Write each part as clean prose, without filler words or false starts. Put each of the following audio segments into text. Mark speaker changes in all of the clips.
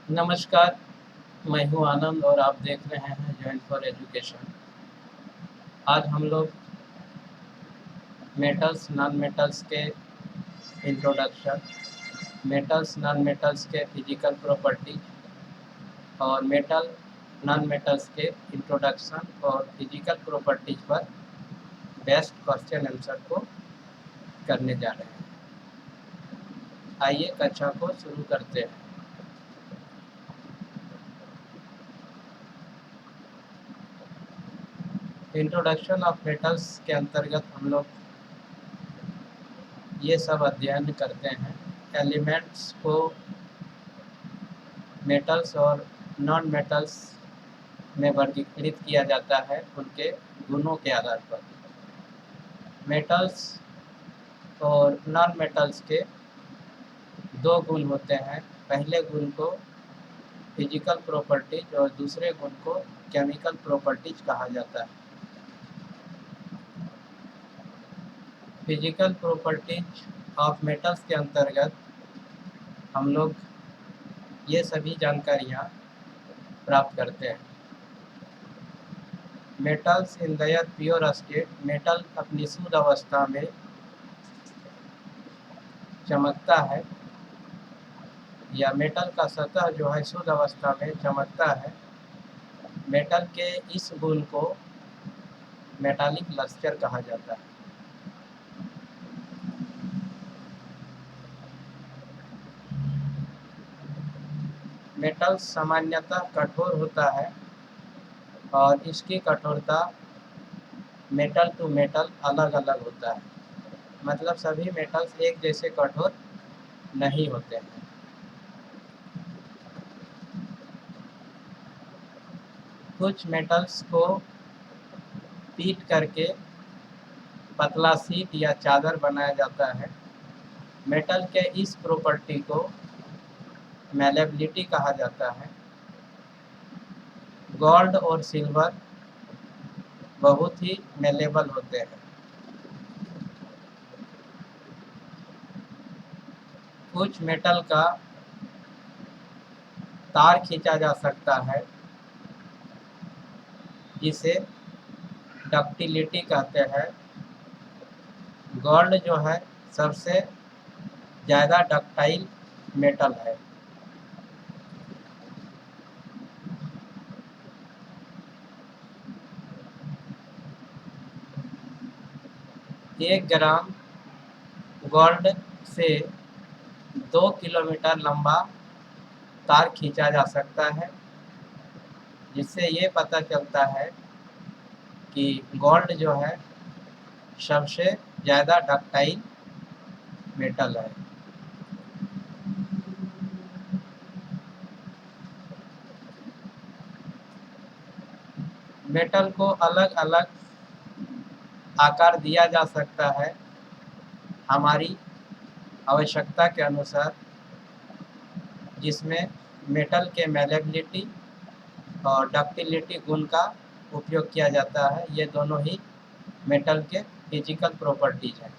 Speaker 1: नमस्कार, मैं हूँ आनंद और आप देख रहे हैं जॉइंट फॉर एजुकेशन। आज हम लोग मेटल्स, नॉन मेटल्स के इंट्रोडक्शन, मेटल्स, नॉन मेटल्स के फिजिकल प्रॉपर्टी और मेटल, नॉन मेटल्स के इंट्रोडक्शन और फिजिकल प्रॉपर्टीज पर बेस्ट क्वेश्चन आंसर को करने जा रहे हैं। आइए कक्षा को शुरू करते हैं। इंट्रोडक्शन ऑफ मेटल्स के अंतर्गत हम लोग ये सब अध्ययन करते हैं। एलिमेंट्स को मेटल्स और नॉन मेटल्स में वर्गीकृत किया जाता है उनके गुणों के आधार पर। मेटल्स और नॉन मेटल्स के दो गुण होते हैं। पहले गुण को फिजिकल प्रॉपर्टीज और दूसरे गुण को केमिकल प्रॉपर्टीज कहा जाता है। फिजिकल प्रॉपर्टीज ऑफ मेटल्स के अंतर्गत हम लोग ये सभी जानकारियाँ प्राप्त करते हैं। Metals in their pure state, metal अपनी शुद्ध अवस्था में चमकता है या मेटल का सतह जो है शुद्ध अवस्था में चमकता है। मेटल के इस गुण को मेटालिक लस्टर कहा जाता है। मेटल सामान्यतः कठोर होता है और इसकी कठोरता मेटल टू मेटल अलग अलग होता है। मतलब सभी मेटल्स एक जैसे कठोर नहीं होते हैं। कुछ मेटल्स को पीट करके पतला शीट या चादर बनाया जाता है। मेटल के इस प्रॉपर्टी को मैलेबिलिटी कहा जाता है। गोल्ड और सिल्वर बहुत ही मेलेबल होते हैं। कुछ मेटल का तार खींचा जा सकता है जिसे डक्टिलिटी कहते हैं। गोल्ड जो है सबसे ज़्यादा डक्टाइल मेटल है। एक ग्राम गोल्ड से 2 किलोमीटर लंबा तार खींचा जा सकता है, जिससे ये पता चलता है कि गोल्ड जो है सबसे ज़्यादा डक्टाइल मेटल है। मेटल को अलग अलग आकार दिया जा सकता है हमारी आवश्यकता के अनुसार, जिसमें मेटल के मैलेबिलिटी और डक्टिलिटी गुण का उपयोग किया जाता है। ये दोनों ही मेटल के फिजिकल प्रॉपर्टीज हैं।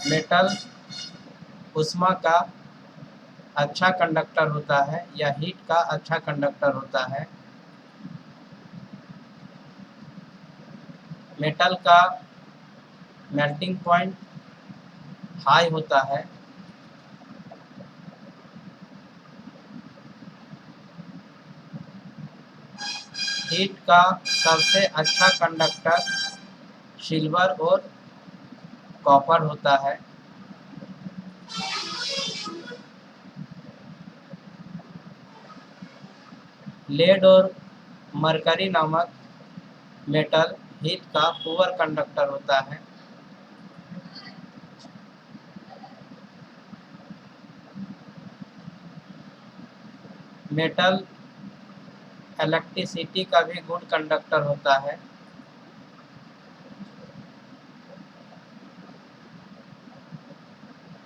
Speaker 1: मेटल ऊष्मा का अच्छा कंडक्टर होता है या हीट का अच्छा कंडक्टर होता है। मेटल का मेल्टिंग पॉइंट हाई होता है। हीट का सबसे अच्छा कंडक्टर सिल्वर और कॉपर होता है। लेड और मरकरी नामक मेटल हीट का पुअर कंडक्टर होता है। मेटल इलेक्ट्रिसिटी का भी गुड कंडक्टर होता है।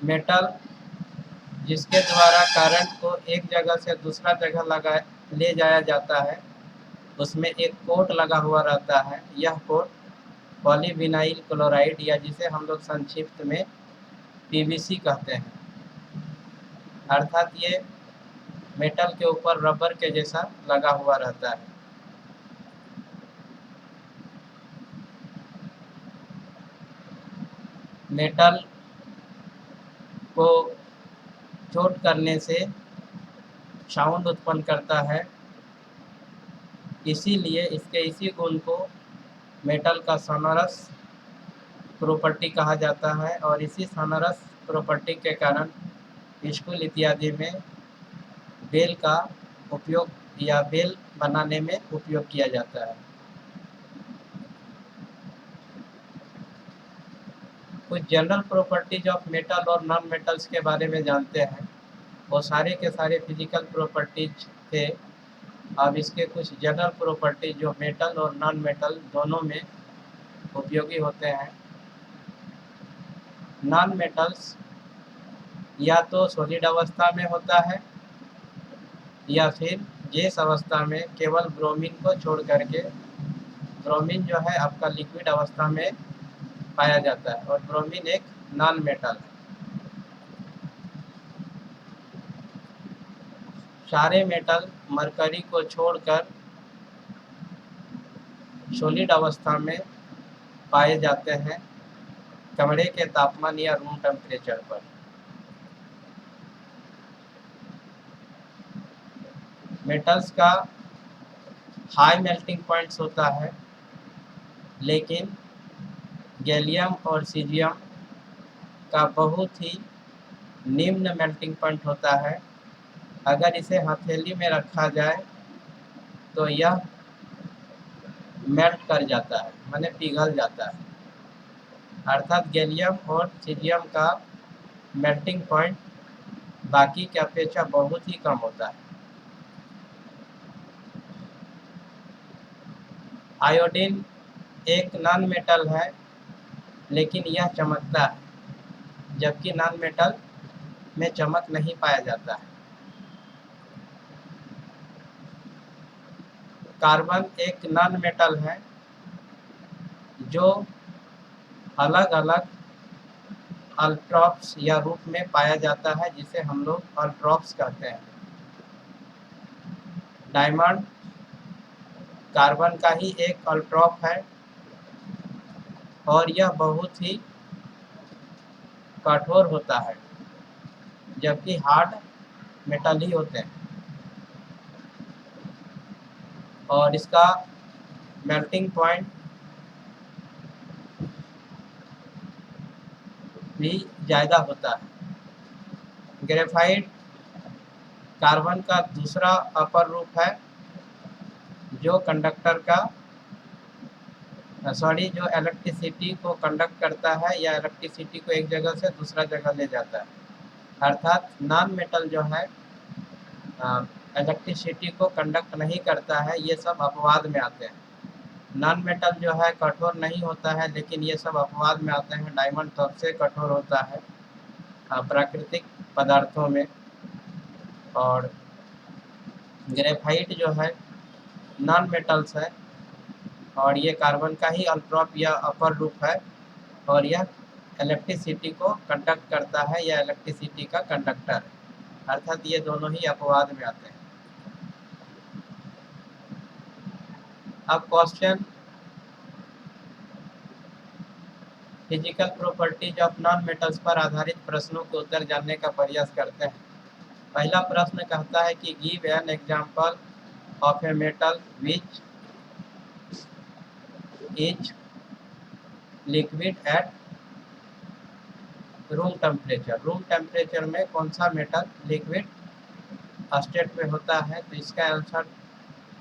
Speaker 1: मेटल जिसके द्वारा करंट को एक जगह से दूसरा जगह ले जाया जाता है, उसमें एक कोट लगा हुआ रहता है। यह कोट पॉलीविनाइल क्लोराइड, या जिसे हम लोग संक्षिप्त में पीवीसी कहते हैं, अर्थात ये मेटल के ऊपर रबर के जैसा लगा हुआ रहता है। मेटल को चोट करने से साउंड उत्पन्न करता है, इसीलिए इसके इसी गुण को मेटल का सोनोरस प्रॉपर्टी कहा जाता है, और इसी सोनोरस प्रॉपर्टी के कारण स्कूल इत्यादि में बेल का उपयोग या बेल बनाने में उपयोग किया जाता है। कुछ जनरल प्रॉपर्टीज ऑफ मेटल और नॉन मेटल्स के बारे में जानते हैं। वो सारे के सारे फिजिकल प्रॉपर्टीज थे। अब इसके कुछ जनरल प्रॉपर्टीज जो मेटल और नॉन मेटल दोनों में उपयोगी होते हैं। नॉन मेटल्स या तो सॉलिड अवस्था में होता है या फिर गैस अवस्था में केवल ब्रोमीन को छोड़ करके। ब्रोमीन जो है आपका लिक्विड अवस्था में पाया जाता है, और ब्रोमीन एक नॉन मेटल है। सारे मेटल मरकरी को छोड़कर सॉलिड अवस्था में पाए जाते हैं कमरे के तापमान या रूम टेम्परेचर पर। मेटल्स का हाई मेल्टिंग पॉइंट्स होता है, लेकिन गैलियम और सीजियम का बहुत ही निम्न मेल्टिंग पॉइंट होता है। अगर इसे हथेली में रखा जाए तो यह मेल्ट कर जाता है, माने पिघल जाता है। अर्थात गैलियम और सीजियम का मेल्टिंग पॉइंट बाकी की अपेक्षा बहुत ही कम होता है। आयोडीन एक नॉन मेटल है, लेकिन यह चमकता है, जबकि नॉन मेटल में चमक नहीं पाया जाता है। कार्बन एक नॉन मेटल है जो अलग अलग अल्ट्रॉप्स या रूप में पाया जाता है, जिसे हम लोग अल्ट्रॉप्स कहते हैं। डायमंड कार्बन का ही एक अल्ट्रॉप है, और यह बहुत ही कठोर होता है, जबकि हार्ड मेटल ही होते हैं, और इसका मेल्टिंग पॉइंट भी ज़्यादा होता है। ग्रेफाइट कार्बन का दूसरा अपर रूप है, जो कंडक्टर का जो इलेक्ट्रिसिटी को कंडक्ट करता है या इलेक्ट्रिसिटी को एक जगह से दूसरा जगह ले जाता है। अर्थात नॉन मेटल जो है इलेक्ट्रिसिटी को कंडक्ट नहीं करता है, ये सब अपवाद में आते हैं। नॉन मेटल जो है कठोर नहीं होता है, लेकिन ये सब अपवाद में आते हैं। डायमंड सबसे कठोर होता है प्राकृतिक पदार्थों में, और ग्रेफाइट जो है नॉन मेटल्स है, और ये कार्बन का ही अल्ट्रॉप या अपर रूप है, और यह इलेक्ट्रिसिटी को कंडक्ट करता है या इलेक्ट्रिसिटी का कंडक्टर है। अर्थात ये दोनों ही अपवाद में आते हैं। अब question physical properties of non metals पर आधारित प्रश्नों के उत्तर जानने का प्रयास करते हैं। पहला प्रश्न कहता है कि give an example of a metal which is liquid at room temperature. Room temperature में कौन सा मेटल लिक्विड स्टेट में होता है? तो इसका आंसर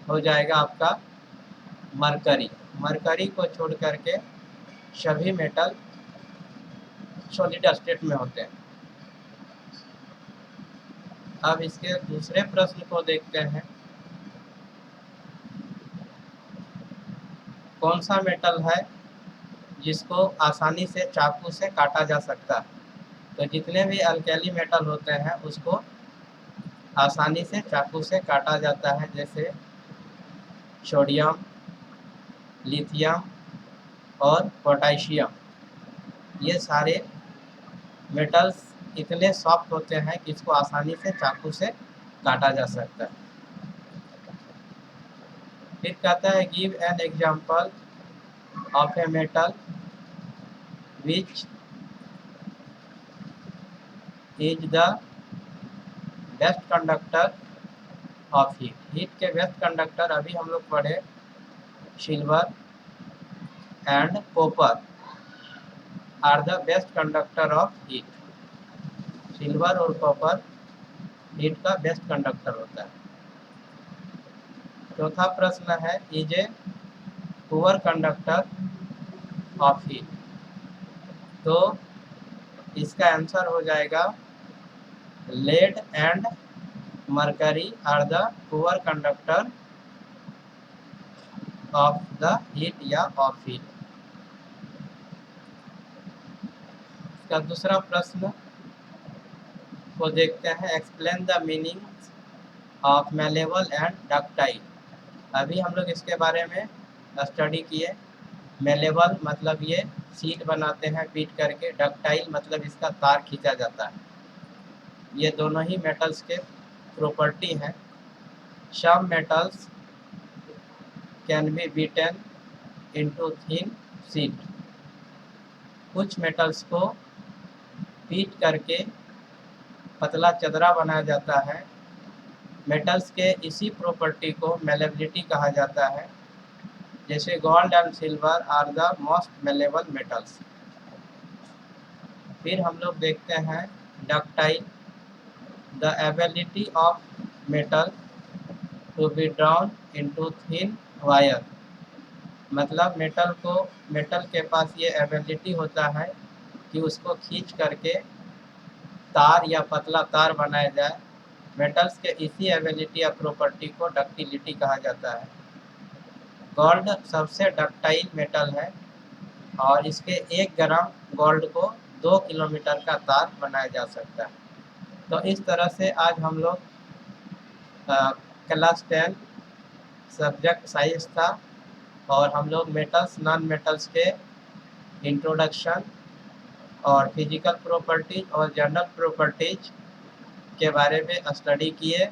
Speaker 1: हो जाएगा आपका मरकरी। मरकरी को छोड़ करके सभी मेटल सॉलिड स्टेट में होते हैं। अब इसके दूसरे प्रश्न को देखते हैं। कौन सा मेटल है जिसको आसानी से चाकू से काटा जा सकता है? तो जितने भी अल्कली मेटल होते हैं उसको आसानी से चाकू से काटा जाता है, जैसे सोडियम, लिथियम, और पोटेशियम, ये सारे मेटल्स इतने सॉफ्ट होते हैं कि इसको आसानी से चाकू से काटा जा सकता है। फिर कहता है give an example of a metal which is the best conductor of heat. Heat के बेस्ट कंडक्टर अभी हम लोग पढ़े silver and copper are the best conductor of heat. Silver और कॉपर हीट का बेस्ट कंडक्टर होता है। चौथा प्रश्न है is a poor conductor of heat. तो इसका आंसर हो जाएगा lead and mercury are the poor conductor of the heat या ऑफ हीट। इसका दूसरा प्रश्न को देखते हैं, explain the meaning of malleable and ductile. अभी हम लोग इसके बारे में स्टडी किए। मेलेबल मतलब ये सीट बनाते हैं पीट करके, डक्टाइल मतलब इसका तार खींचा जाता है। ये दोनों ही मेटल्स के प्रॉपर्टी हैं। Some metals can be beaten into thin sheet. कुछ मेटल्स को पीट करके पतला चदरा बनाया जाता है। मेटल्स के इसी प्रॉपर्टी को मेलेबिलिटी कहा जाता है। जैसे gold and silver are the most malleable metals. फिर हम लोग देखते हैं ductile, the ability of metal to be drawn into thin wire. मतलब मेटल के पास ये एबिलिटी होता है कि उसको खींच करके तार या पतला तार बनाया जाए। मेटल्स के इसी एबिलिटी या प्रॉपर्टी को डक्टिलिटी कहा जाता है। गोल्ड सबसे डक्टाइल मेटल है और इसके 1 ग्राम गोल्ड को 2 किलोमीटर का तार बनाया जा सकता है। तो इस तरह से आज हम लोग क्लास 10 सब्जेक्ट साइंस था और हम लोग मेटल्स नॉन मेटल्स के इंट्रोडक्शन और फिजिकल प्रॉपर्टीज और जनरल प्रॉपर्टीज के बारे में स्टडी किए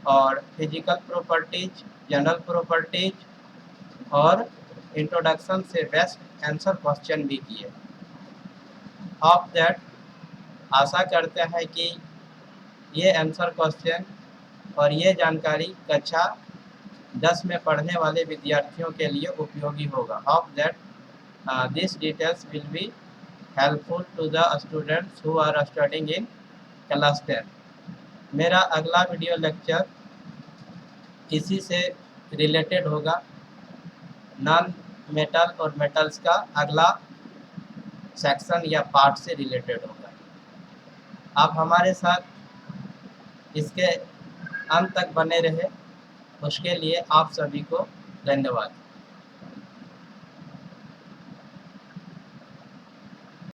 Speaker 1: और फिजिकल प्रॉपर्टीज, जनरल प्रॉपर्टीज और इंट्रोडक्शन से बेस्ट आंसर क्वेश्चन भी किए। होप दैट, आशा करते हैं कि ये आंसर क्वेश्चन और ये जानकारी कक्षा 10 में पढ़ने वाले विद्यार्थियों के लिए उपयोगी होगा। Hope that this details will be helpful to the students who are studying in class 10। मेरा अगला वीडियो लेक्चर इसी से रिलेटेड होगा। नॉन मेटल और मेटल्स का अगला सेक्शन या पार्ट से रिलेटेड होगा। आप हमारे साथ इसके अंत तक बने रहे, उसके लिए आप सभी को धन्यवाद।